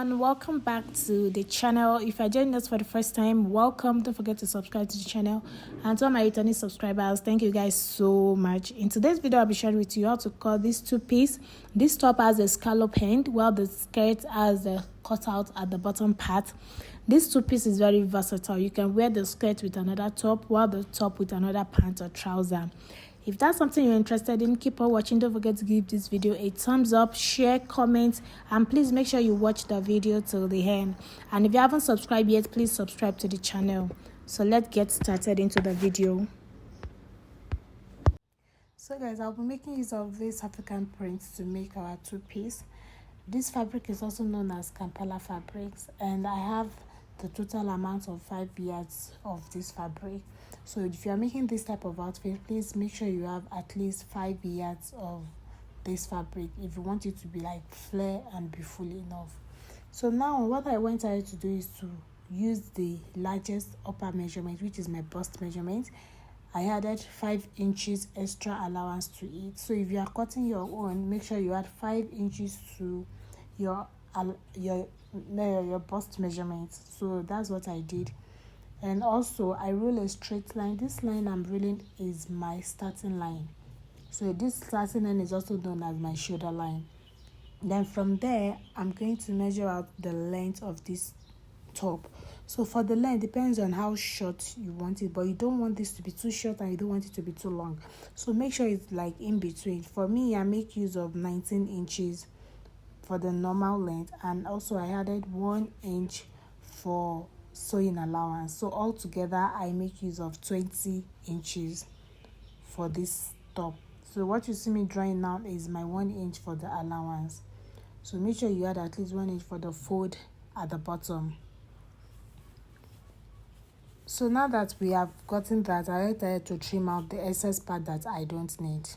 everyone, welcome back to the channel. If you're joining us for the first time, welcome. Don't forget to subscribe to the channel, and to all my returning subscribers, thank you guys so much. In today's video, I'll be sharing with you how to cut this two-piece. This top has a scallop end while the skirt has a cutout at the bottom part. This two-piece is very versatile. You can wear the skirt with another top, while the top with another pant or trouser. If that's something you're interested in, keep on watching. Don't forget to give this video a thumbs up, share, comment, and please make sure you watch the video till the end. And if you haven't subscribed yet, please subscribe to the channel. So let's get started into the video. So guys, I'll be making use of this African print to make our two-piece. This fabric is also known as Kampala fabrics, and I have the total amount of 5 yards of this fabric. So if you are making this type of outfit, please make sure you have at least 5 yards of this fabric if you want it to be like flare and be full enough. So now what I went ahead to do is to use the largest upper measurement, which is my bust measurement. I added 5 inches extra allowance to it. So if you are cutting your own, make sure you add 5 inches to your bust measurement. So that's what I did. And also I roll a straight line. This line I'm rolling is my starting line. So this starting line is also known as my shoulder line. Then from there, I'm going to measure out the length of this top. So for the length, depends on how short you want it, but you don't want this to be too short and you don't want it to be too long. So make sure it's like in between. For me, I make use of 19 inches for the normal length, and also I added 1 inch for sewing allowance. So altogether I make use of 20 inches for this top. So what you see me drawing now is my 1 inch for the allowance. So make sure you add at least 1 inch for the fold at the bottom. So now that we have gotten that, I went ahead to trim out the excess part that I don't need.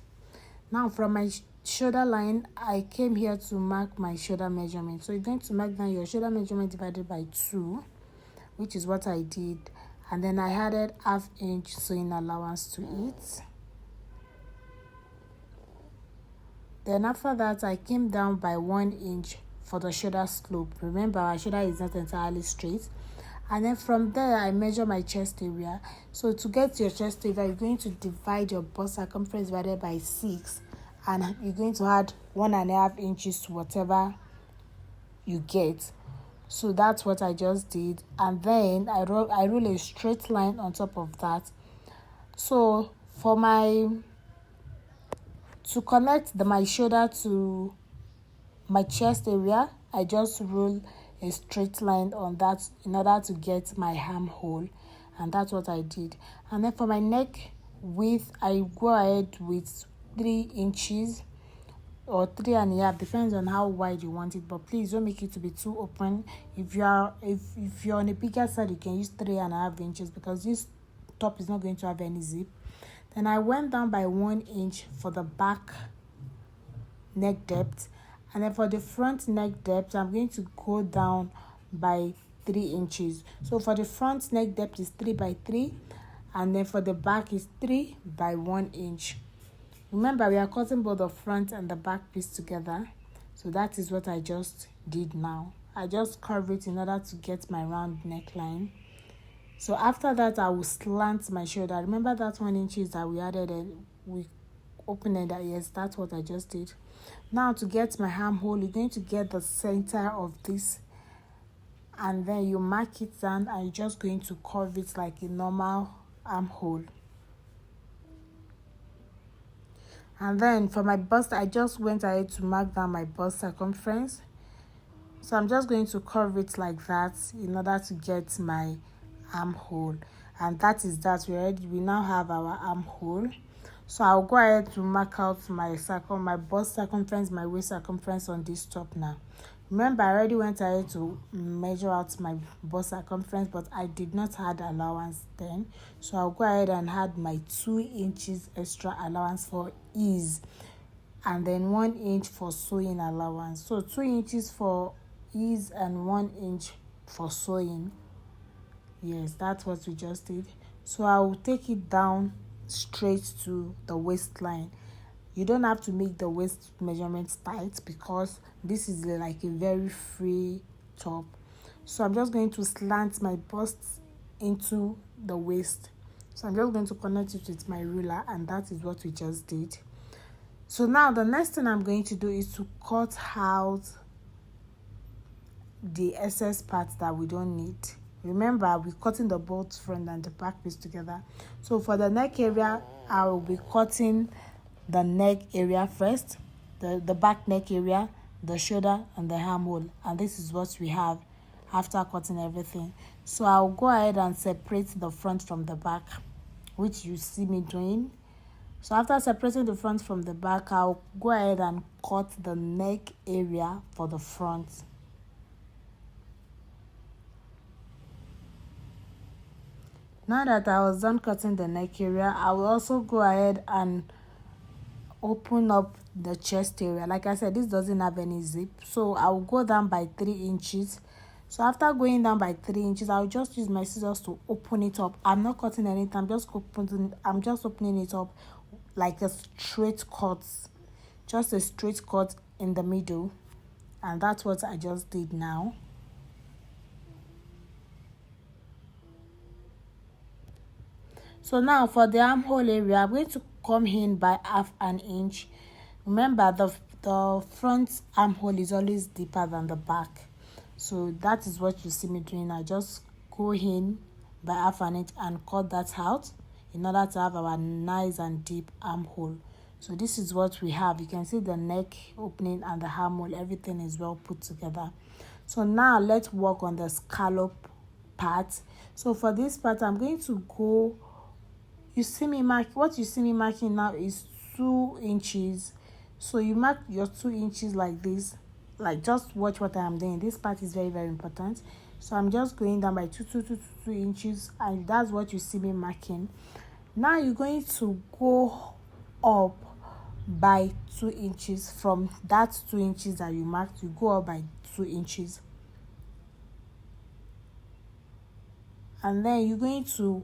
Now from my shoulder line, I came here to mark my shoulder measurement. So you're going to mark down your shoulder measurement divided by 2, which is what I did, and then I added ½ inch sewing allowance to it. Then after that, I came down by 1 inch for the shoulder slope. Remember, our shoulder is not entirely straight. And then from there, I measure my chest area. So to get your chest area, you're going to divide your bust circumference divided by 6, and you're going to add 1½ inches to whatever you get. So that's what I just did, and then I roll a straight line on top of that. So for to connect my shoulder to my chest area, I just roll a straight line on that in order to get my armhole, and that's what I did. And then for my neck width, I go ahead with 3 inches or 3½, depends on how wide you want it, but please don't make it to be too open. If you're on a bigger side, you can use 3½ inches because this top is not going to have any zip. Then I went down by 1 inch for the back neck depth, and then for the front neck depth, I'm going to go down by 3 inches. So for the front neck depth is 3 by 3, and then for the back is 3 by 1 inch. Remember, we are cutting both the front and the back piece together. So that is what I just did now. I just curve it in order to get my round neckline. So after that, I will slant my shoulder. Remember that 1 inches that we added and we opened it. Yes, that's what I just did. Now to get my armhole, you're going to get the center of this, and then you mark it down, and you're just going to curve it like a normal armhole. And then for my bust, I just went ahead to mark down my bust circumference. So I'm just going to curve it like that in order to get my armhole. And that is that. We now have our armhole. So I'll go ahead to mark out my bust circumference, my waist circumference on this top now. Remember, I already went ahead to measure out my bust circumference, but I did not add allowance then. So I'll go ahead and add my 2 inches extra allowance for ease, and then 1 inch for sewing allowance. So 2 inches for ease and 1 inch for sewing. Yes, that's what we just did. So I will take it down straight to the waistline. You don't have to make the waist measurements tight because this is like a very free top. So I'm just going to slant my bust into the waist. So I'm just going to connect it with my ruler, and that is what we just did. So now the next thing I'm going to do is to cut out the excess parts that we don't need. Remember, we're cutting the both front and the back piece together. So for the neck area, I will be cutting the neck area first, the back neck area, the shoulder, and the armhole. And this is what we have after cutting everything. So I'll go ahead and separate the front from the back, which you see me doing. So after separating the front from the back, I'll go ahead and cut the neck area for the front. Now that I was done cutting the neck area, I will also go ahead and open up the chest area. Like I said, this doesn't have any zip, so I will go down by 3 inches. So after going down by 3 inches, I'll just use my scissors to open it up. I'm not cutting anything, I'm just opening it up like a straight cut, just a straight cut in the middle. And that's what I just did now. So now for the armhole area, I'm going to come in by 1/2 inch. Remember, the front armhole is always deeper than the back. So that is what you see me doing. I just go in by 1/2 inch and cut that out in order to have our nice and deep armhole. So this is what we have. You can see the neck opening and the armhole. Everything is well put together. So now let's work on the scallop part. So for this part, I'm going to go, what you see me marking now is 2 inches. So you mark your 2 inches like this. Like, just watch what I am doing. This part is very, very important. So I'm just going down by 2 inches, and that's what you see me marking. Now you're going to go up by 2 inches. From that 2 inches that you marked, you go up by 2 inches. And then you're going to,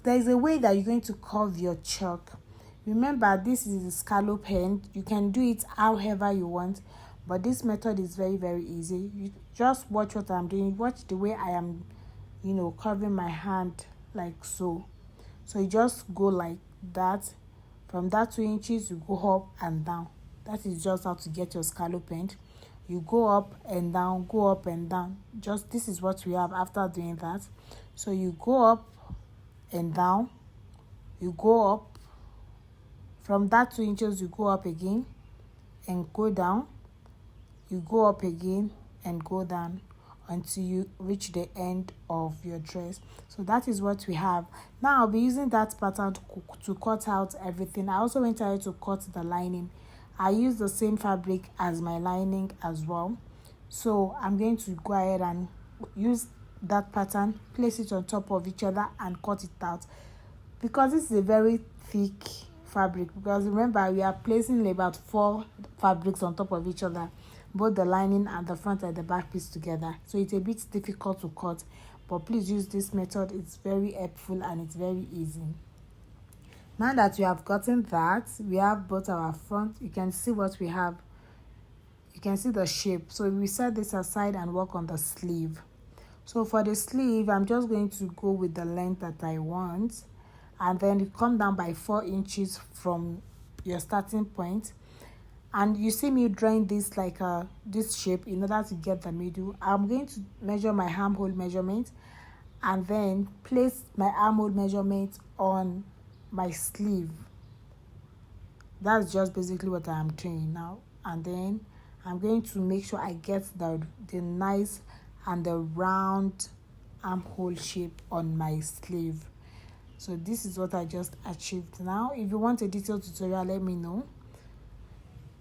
there's a way that you're going to curve your chalk. Remember, this is the scallop end. You can do it however you want, but this method is very, very easy. You just watch what I'm doing. Watch the way I am, curving my hand like so. So you just go like that. From that 2 inches, you go up and down. That is just how to get your scallop end. You go up and down, go up and down. Just this is what we have after doing that. So you go up and down, you go up. From that 2 inches, you go up again and go down. You go up again and go down until you reach the end of your dress. So that is what we have. Now I'll be using that pattern to cut out everything. I also went ahead to cut the lining. I use the same fabric as my lining as well. So I'm going to go ahead and use that pattern, place it on top of each other and cut it out. Because this is a very thick fabric, because remember, we are placing about 4 fabrics on top of each other, both the lining and the front and the back piece together. So it's a bit difficult to cut, but please use this method. It's very helpful and it's very easy. Now that we have gotten that, we have both our front. You can see what we have. You can see the shape. So we set this aside and work on the sleeve. So for the sleeve, I'm just going to go with the length that I want, and then you come down by 4 inches from your starting point. And you see me drawing this like this shape in order to get the middle. I'm going to measure my armhole measurement and then place my armhole measurement on my sleeve. That's just basically what I'm doing now. And then I'm going to make sure I get the nice and the round armhole shape on my sleeve. So this is what I just achieved. Now if you want a detailed tutorial, let me know.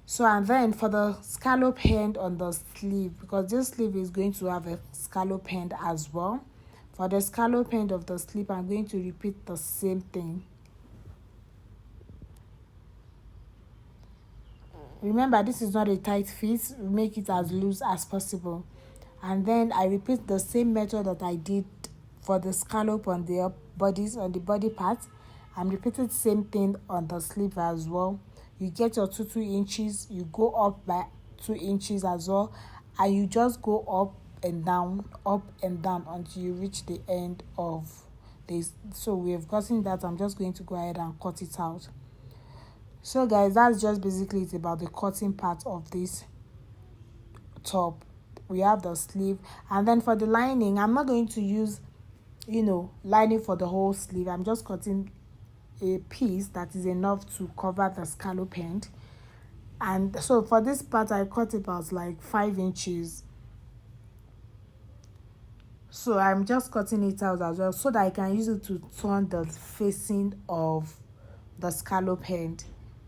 So and then for the scallop end on the sleeve, because this sleeve is going to have a scallop end as well. For the scallop end of the sleeve, I'm going to repeat the same thing. Remember, this is not a tight fit. We make it as loose as possible. And then I repeat the same method that I did for the scallop on the body part. I'm repeating the same thing on the sleeve as well. You get your 2 inches, you go up by 2 inches as well, and you just go up and down, up and down until you reach the end of this. So we have gotten that. I'm just going to go ahead and cut it out. So guys, that's just basically it about the cutting part of this top. We have the sleeve, and then for the lining, I'm not going to use lining for the whole sleeve. I'm just cutting a piece that is enough to cover the scallop end. And so for this part, I cut about like 5 inches. So I'm just cutting it out as well so that I can use it to turn the facing of the scallop end.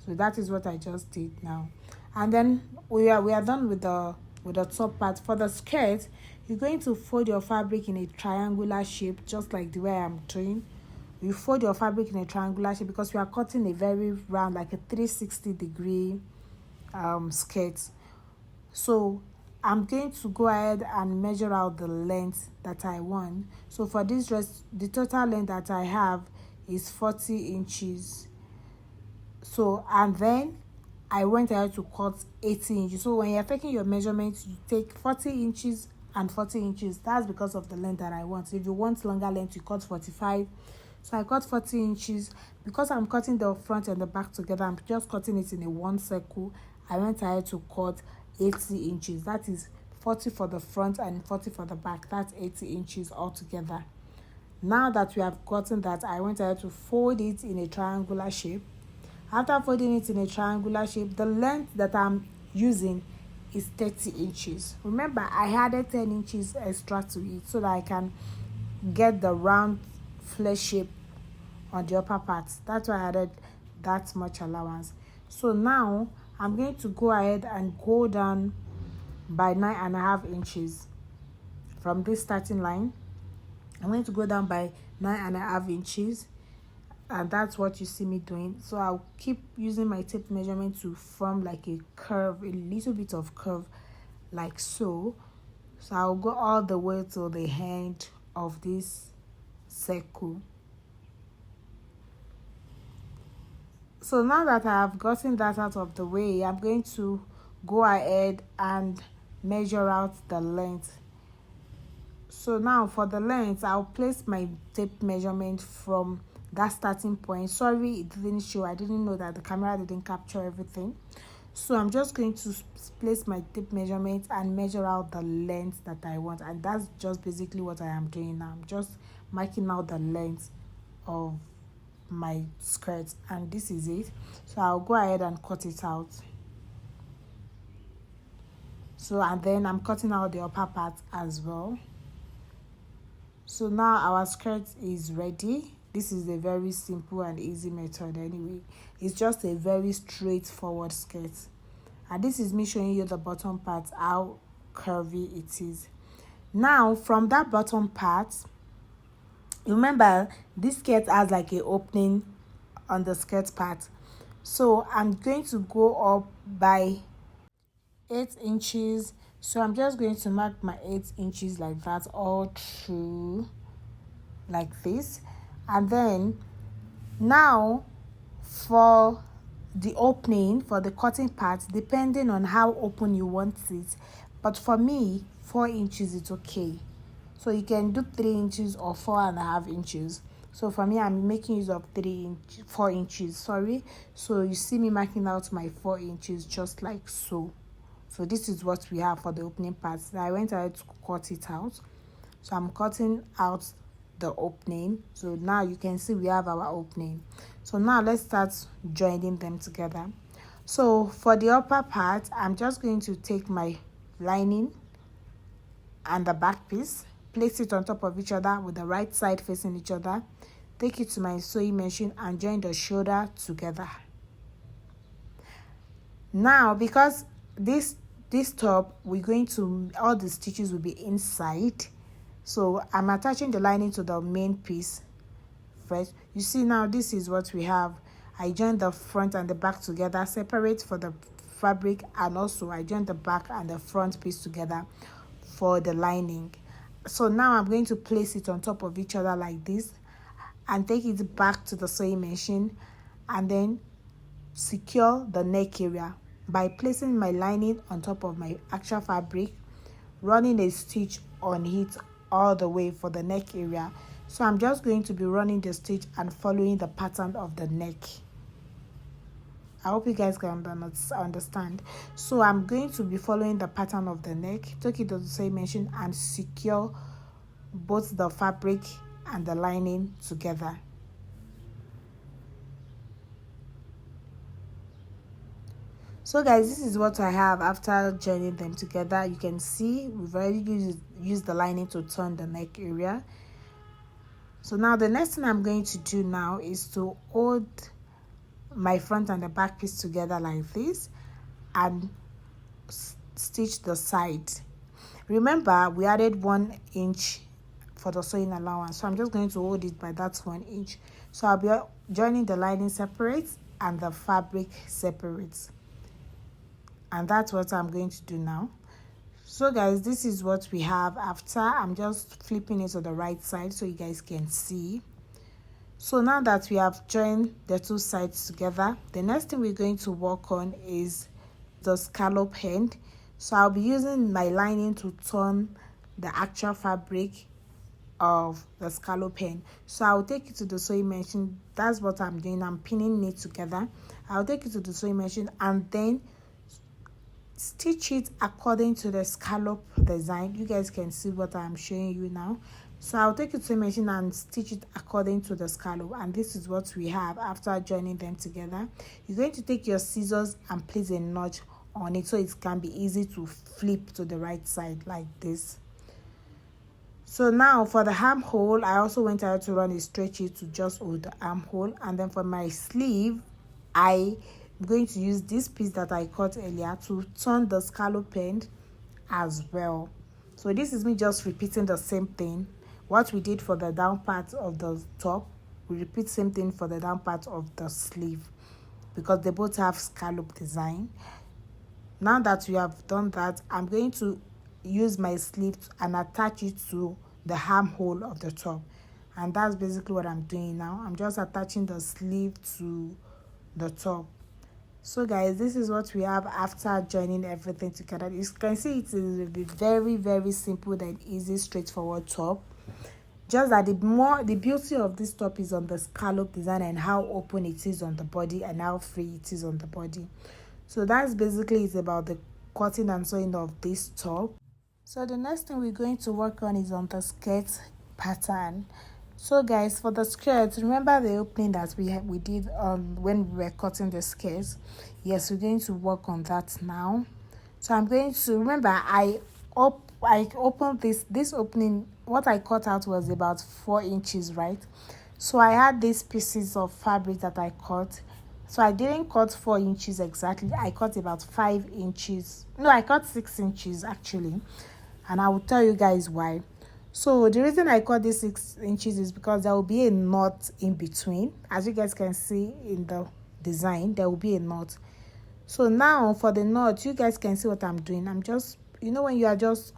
So that is what I just did now. And then we are done with the top part. For the skirt, you're going to fold your fabric in a triangular shape, just like the way I'm doing. You fold your fabric in a triangular shape because we are cutting a very round, like a 360-degree skirt. So I'm going to go ahead and measure out the length that I want. So for this dress, the total length that I have is 40 inches. So, and then I went ahead to cut 80 inches. So when you're taking your measurements, you take 40 inches and 40 inches. That's because of the length that I want. If you want longer length, you cut 45. So I cut 40 inches. Because I'm cutting the front and the back together, I'm just cutting it in a one circle. I went ahead to cut 80 inches. That is 40 for the front and 40 for the back. That's 80 inches altogether. Now that we have gotten that, I went ahead to fold it in a triangular shape. After folding it in a triangular shape, the length that I'm using is 30 inches. Remember, I added 10 inches extra to it so that I can get the round flare shape on the upper part. That's why I added that much allowance. So now I'm going to go ahead and go down by 9.5 inches from this starting line. I'm going to go down by 9.5 inches, and that's what you see me doing. So I'll keep using my tape measurement to form like a curve, a little bit of curve, like so. So I'll go all the way to the end of this circle. So now that I have gotten that out of the way, I'm going to go ahead and measure out the length. So now for the length, I'll place my tape measurement from that starting point. Sorry, it didn't show. I didn't know that the camera didn't capture everything. So I'm just going to place my tape measurement and measure out the length that I want. And that's just basically what I am doing now. I'm just marking out the length of my skirt, and this is it. So I'll go ahead and cut it out. So, and then I'm cutting out the upper part as well. So now our skirt is ready. This is a very simple and easy method anyway. It's just a very straightforward skirt. And this is me showing you the bottom part, how curvy it is. Now from that bottom part, remember this skirt has like an opening on the skirt part. So I'm going to go up by 8 inches. So I'm just going to mark my 8 inches like that all through, like this. And then now for the opening, for the cutting part, depending on how open you want it, but for me 4 inches is okay. So you can do 3 inches or 4.5 inches. So for me, I'm making use of 4 inches, sorry. So you see me marking out my 4 inches just like so. So this is what we have for the opening part. So I went ahead to cut it out. So I'm cutting out the opening. So now you can see we have our opening. So now let's start joining them together. So for the upper part, I'm just going to take my lining and the back piece, place it on top of each other with the right side facing each other, take it to my sewing machine and join the shoulder together. Now because this top, we're going to, all the stitches will be inside, so I'm attaching the lining to the main piece first. You see now this is what we have. I joined the front and the back together, separate for the fabric, and also I joined the back and the front piece together for the lining. So now I'm going to place it on top of each other like this and take it back to the sewing machine and then secure the neck area by placing my lining on top of my actual fabric, running a stitch on it all the way for the neck area. So I'm just going to be running the stitch and following the pattern of the neck. I hope you guys can understand. So I'm going to be following the pattern of the neck, take it to the sewing machine and secure both the fabric and the lining together. So guys, this is what I have after joining them together. You can see we've already used the lining to turn the neck area. So now the next thing I'm going to do now is to hold my front and the back piece together like this and stitch the side. Remember, we added 1 inch for the sewing allowance, so I'm just going to hold it by that 1 inch. So I'll be joining the lining separate and the fabric separate, and that's what I'm going to do now. So guys, this is what we have after. I'm just flipping it to the right side so you guys can see. So now that we have joined the two sides together, the next thing we're going to work on is the scallop end. So I'll be using my lining to turn the actual fabric of the scallop end. So I'll take it to the sewing machine. That's what I'm doing. I'm pinning it together. I'll take it to the sewing machine and then stitch it according to the scallop design. You guys can see what I'm showing you now. So I'll take it to the machine and stitch it according to the scallop, and this is what we have after joining them together. You're going to take your scissors and place a notch on it so it can be easy to flip to the right side like this. So now for the armhole, I also went ahead to run a stretchy to just hold the armhole, and then for my sleeve, I'm going to use this piece that I cut earlier to turn the scallop end as well. So this is me just repeating the same thing. What we did for the down part of the top, we repeat same thing for the down part of the sleeve because they both have scallop design. Now that we have done that, I'm going to use my sleeve and attach it to the armhole of the top, and that's basically what I'm doing now. I'm just attaching the sleeve to the top. So guys, this is what we have after joining everything together. You can see it is a very, very simple and easy, straightforward top. Just that the beauty of this top is on the scallop design and how open it is on the body and how free it is on the body. So that's basically it about the cutting and sewing of this top. So the next thing we're going to work on is on the skirt pattern. So guys, for the skirt, remember the opening that we did when we were cutting the skirts? Yes, we're going to work on that now. So I'm going to, remember I opened this opening. What I cut out was about 4 inches, right? So I had these pieces of fabric that I cut. So I didn't cut 4 inches exactly. I cut about 5 inches. No, I cut 6 inches actually, and I will tell you guys why. So the reason I cut this 6 inches is because there will be a knot in between. As you guys can see in the design, there will be a knot. So now for the knot, you guys can see what I'm doing. I'm just, when you are just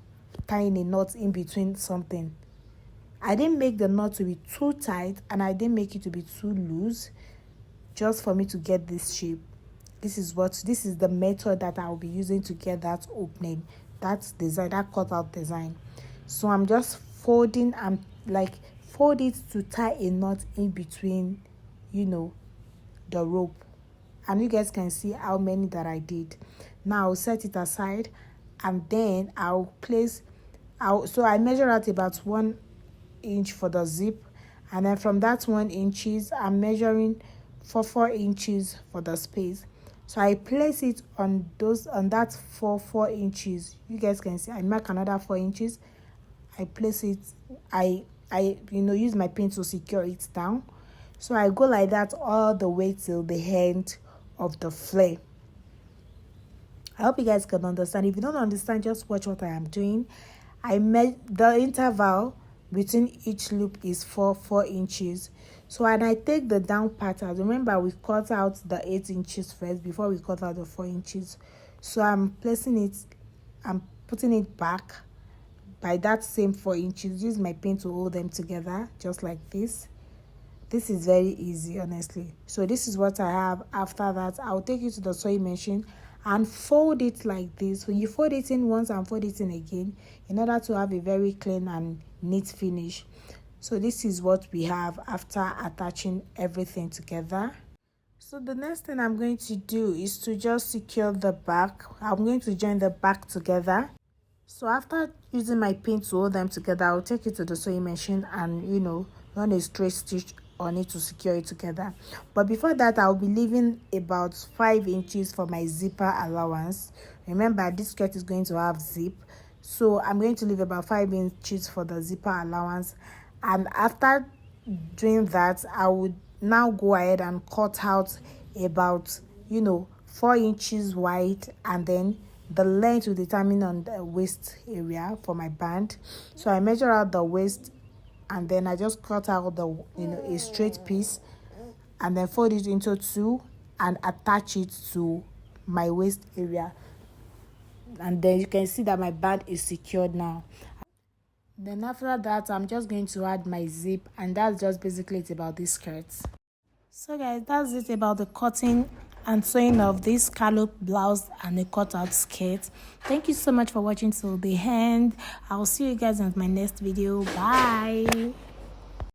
tying a knot in between something, I didn't make the knot to be too tight and I didn't make it to be too loose, just for me to get this shape. This is the method that I'll be using to get that opening, that design, that cutout design. So I'm just folding and fold it to tie a knot in between, the rope. And you guys can see how many that I did. Now I'll set it aside, and then so I measure out about 1 inch for the zip, and then from that 1 inches I'm measuring for 4 inches for the space. So I place it on that 4 inches. You guys can see I mark another 4 inches. I place it, I use my pin to secure it down. So I go like that all the way till the end of the flare. I hope you guys can understand. If you don't understand, just watch what I am doing. I made the interval between each loop is 4 inches. So when I take the down pattern, remember we cut out the 8 inches first before we cut out the 4 inches. So I'm putting it back by that same 4 inches. Use my pin to hold them together just like this. This is very easy, honestly. So this is what I have. After that, I'll take it to the sewing machine and fold it like this. So you fold it in once and fold it in again in order to have a very clean and neat finish. So this is what we have after attaching everything together. So the next thing I'm going to do is to just secure the back. I'm going to join the back together. So after using my pin to hold them together, I'll take it to the sewing machine and run a straight stitch on it to secure it together. But before that, I'll be leaving about 5 inches for my zipper allowance. Remember, this skirt is going to have zip, so I'm going to leave about 5 inches for the zipper allowance. And after doing that, I would now go ahead and cut out about 4 inches wide, and then the length will determine on the waist area for my band. So I measure out the waist, and then I just cut out the a straight piece, and then fold it into 2 and attach it to my waist area. And then you can see that my band is secured now. Then after that, I'm just going to add my zip, and that's just basically it about this skirt. So guys, that's it about the cutting and sewing of this scallop blouse and a cutout skirt. Thank you so much for watching till the end. I'll see you guys in my next video. Bye.